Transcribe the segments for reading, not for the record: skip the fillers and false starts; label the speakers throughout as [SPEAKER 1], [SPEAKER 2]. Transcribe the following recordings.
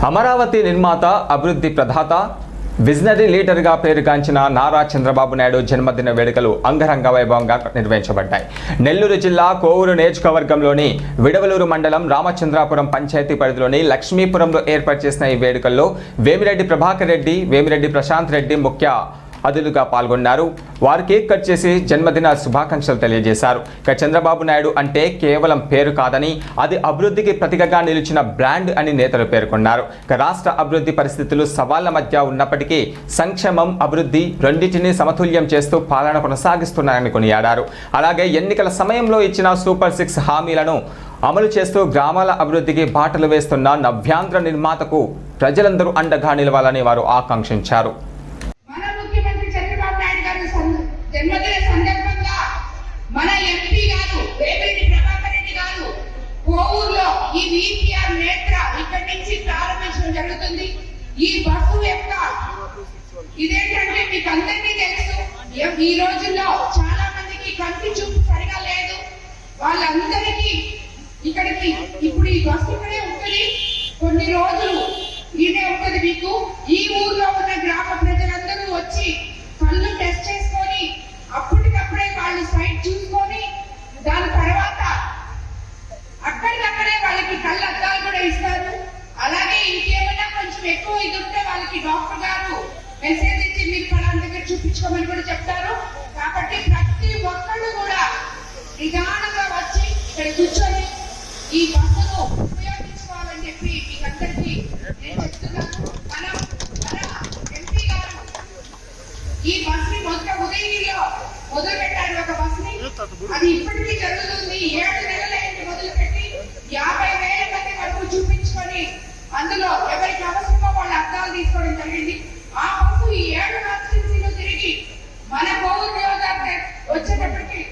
[SPEAKER 1] అమరావతి నిర్మాత అభివృద్ధి ప్రదాత విజనరీ లీడర్గా పేరుగాంచిన నారా చంద్రబాబు నాయుడు జన్మదిన వేడుకలు అంగరంగ వైభవంగా నిర్వహించబడ్డాయి. నెల్లూరు జిల్లా కోవూరు నియోజకవర్గంలోని విడవలూరు మండలం రామచంద్రాపురం పంచాయతీ పరిధిలోని లక్ష్మీపురంలో ఏర్పాటు చేసిన ఈ వేడుకల్లో వేమిరెడ్డి ప్రభాకర్ రెడ్డి, వేమిరెడ్డి ప్రశాంత్ రెడ్డి ముఖ్య అతిథులుగా పాల్గొన్నారు. వారు కేక్ కట్ చేసి జన్మదిన శుభాకాంక్షలు తెలియజేశారు. ఇక చంద్రబాబు నాయుడు అంటే కేవలం పేరు కాదని అది అభివృద్ధికి ప్రతీకగా నిలిచిన బ్రాండ్ అని నేతలు పేర్కొన్నారు. ఇక రాష్ట్ర అభివృద్ధి పరిస్థితులు సవాళ్ల మధ్య ఉన్నప్పటికీ సంక్షేమం, అభివృద్ధి రెండింటినీ సమతుల్యం చేస్తూ పాలన కొనసాగిస్తున్నారని కొనియాడారు. అలాగే ఎన్నికల సమయంలో ఇచ్చిన సూపర్ 6 హామీలను అమలు చేస్తూ గ్రామాల అభివృద్ధికి బాటలు వేస్తున్న నవ్యాంధ్ర నిర్మాతకు ప్రజలందరూ అండగా నిలవాలని వారు ఆకాంక్షించారు.
[SPEAKER 2] జన్మదిన సందర్భంగా మన ఎంపీ గారు వేమిరెడ్డి ప్రభాకర్ రెడ్డి గారు కోవూరులో ఈ వీపీఆర్ నేత్ర ఇక్కడి నుంచి ప్రారంభించడం జరుగుతుంది. ఈ బస్సు యొక్క ఇదేంటంటే మీకు అందరికీ తెలుసు, ఈ రోజుల్లో చాలా మందికి కంటి చూపు సరిగా లేదు. వాళ్ళందరికీ ఇక్కడికి ఇప్పుడు ఈ బస్సు ఇక్కడే ఉంటుంది, కొన్ని రోజులు ఇదే ఉంటుంది. మీకు ఈ ఊర్లో ఉన్న గ్రామ ప్రజలందరూ వచ్చి కళ్ళు టెస్ట్ చేసుకొని అప్పటికప్పుడే వాళ్ళు సైట్ చూసుకొని దాని తర్వాత అక్కడికక్కడే వాళ్ళకి కళ్ళ అద్దాలు కూడా ఇస్తారు. అలాగే ఇంకేమైనా కొంచెం ఎక్కువ ఇది ఉంటే వాళ్ళకి డాక్టర్ గారు మెసేజ్ ఇచ్చి మీరు ఫలానా దగ్గర చూపించుకోమని కూడా చెప్తారు. కాబట్టి ప్రతి ఒక్కళ్ళు కూడా నిదానంగా వచ్చి ఇక్కడ కూర్చొని ఈ బస్సును ఉపయోగించుకోవాలని చెప్పి మీకు అందరికీ నేను చెప్తున్నాను. మన ఎంపీ గారు ఈ బస్ ని మొత్తం ఉదయగిరిలో మొదలు పెట్టారు. ఒక బస్ ని అది ఇప్పటికీ జరుగుతుంది. 7 నెలలైంది మొదలుపెట్టి 50,000 మంది వరకు చూపించుకొని అందులో ఎవరికి అవసరమో వాళ్ళ అర్థాలు తీసుకోవడం జరిగింది. ఆ బస్సు ఈ 7 కాన్స్టిట్యున్సీలు తిరిగి మన కోవూరు నియోజకవర్గం వచ్చేటప్పటికి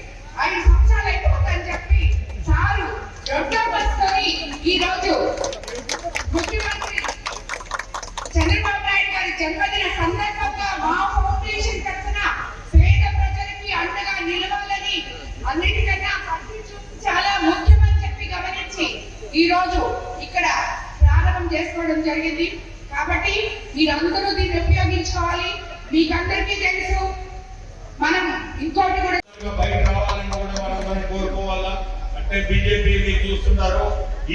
[SPEAKER 2] 5 సంవత్సరాలు అయిపోతుందని చెప్పి సారు రెండో బస్సుని ఈ రోజు ముఖ్యమంత్రి చంద్రబాబు నాయుడు గారి జన్మదిన సందర్భంగా మా ఫౌండేషన్ తరఫున పేద ప్రజలకి అండగా నిలవాలని, అన్నిటికన్నా చాలా ముఖ్యమని చెప్పి గమనించి ఈ రోజు ఇక్కడ ప్రారంభం చేసుకోవడం జరిగింది. కాబట్టి మీరందరూ దీన్ని ఉపయోగించుకోవాలి. మీకందరికీ తెలుసు, మనం ఇంకోటి కూడా
[SPEAKER 3] బయట రావాలని కూడా మనం కోరుకోవాలా. అంటే బీజేపీ చూస్తున్నారు.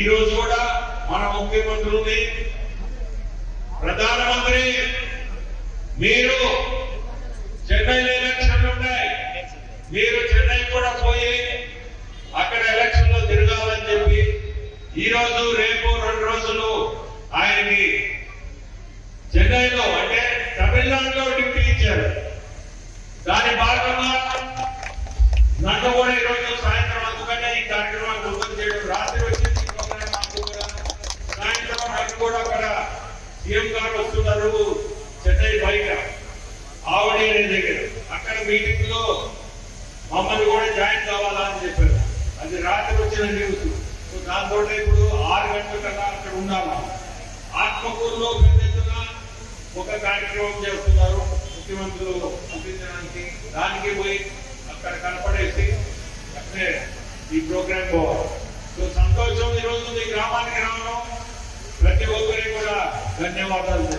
[SPEAKER 3] ఈ రోజు కూడా మన ముఖ్యమంత్రుల్ని, ప్రధానమంత్రి మీరు చెన్నైలో ఎలక్షన్లు ఉన్నాయి, మీరు చెన్నై కూడా పోయి అక్కడ ఎలక్షన్ లో తిరగాలని చెప్పి ఈ రోజు రేపు 2 రోజులు ఆయనకి చెన్నైలో అంటే తమిళనాడులో డ్యూటీ ఇచ్చారు. దాని భాగంగా నన్ను కూడా ఈరోజు సాయంత్రం అందుకనే ఈ కార్యక్రమాన్ని ఓపెన్ చేయడం, రాత్రి వచ్చింది ప్రోగ్రామ్ నాకు కూడా, సాయంత్రం నాకు కూడా అక్కడ సీఎం గారు వస్తున్నారు చెన్నై బయట ఆవడి అనే దగ్గర. అక్కడ మీటింగ్ లో మమ్మల్ని కూడా జాయిన్ కావాలా అని చెప్పారు. అది రాత్రి వచ్చిన న్యూస్. దాంతో ఇప్పుడు 6 గంటల కన్నా అక్కడ ఉండాలి. ఆత్మకూరులో పెద్ద ఎత్తున ఒక కార్యక్రమం చేస్తున్నారు ముఖ్యమంత్రులు పంపించడానికి. దానికి పోయి అక్కడ కనపడేసి అక్కడే ఈ ప్రోగ్రామ్ పోవాలి. సంతోషం ఈరోజు మీ గ్రామానికి రావడం. ప్రతి ఒక్కరికి కూడా ధన్యవాదాలు.